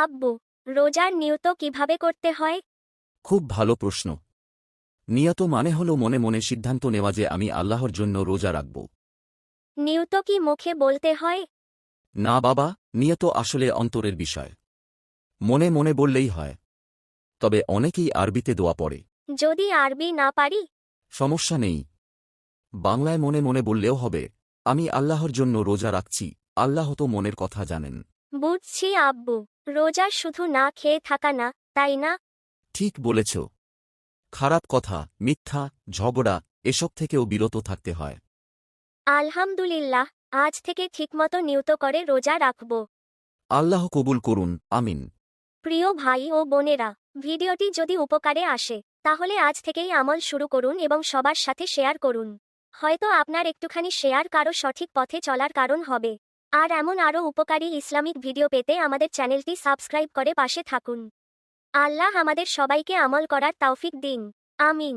আব্বু, রোজার নিয়ত কিভাবে করতে হয়? খুব ভালো প্রশ্ন। নিয়ত মানে হল মনে মনে সিদ্ধান্ত নেওয়া যে আমি আল্লাহর জন্য রোজা রাখব। নিয়ত কি মুখে বলতে হয়? না বাবা, নিয়ত আসলে অন্তরের বিষয়। মনে মনে বললেই হয়। তবে অনেকেই আরবিতে দোয়া পড়ে। যদি আরবি না পারি? সমস্যা নেই, বাংলায় মনে মনে বললেও হবে। আমি আল্লাহর জন্য রোজা রাখছি, আল্লাহ তো মনের কথা জানেন। বুঝছি আব্বু, রোজা শুধু না খেয়ে থাকা না, তাই না? ঠিক বলেছ। খারাপ কথা, মিথ্যা, ঝগড়া এসব থেকেও বিরত থাকতে হয়। আলহামদুলিল্লাহ, আজ থেকে ঠিকমতো নিয়ত করে রোজা রাখব। আল্লাহ কবুল করুন, আমিন। প্রিয় ভাই ও বোনেরা, ভিডিওটি যদি উপকারে আসে তাহলে আজ থেকেই আমল শুরু করুন এবং সবার সাথে শেয়ার করুন। হয়তো আপনার একটুখানি শেয়ার কারো সঠিক পথে চলার কারণ হবে। আর এমন আরও উপকারী ইসলামিক ভিডিও পেতে আমাদের চ্যানেলটি সাবস্ক্রাইব করে পাশে থাকুন। আল্লাহ আমাদের সবাইকে আমল করার তৌফিক দিন। আমিন।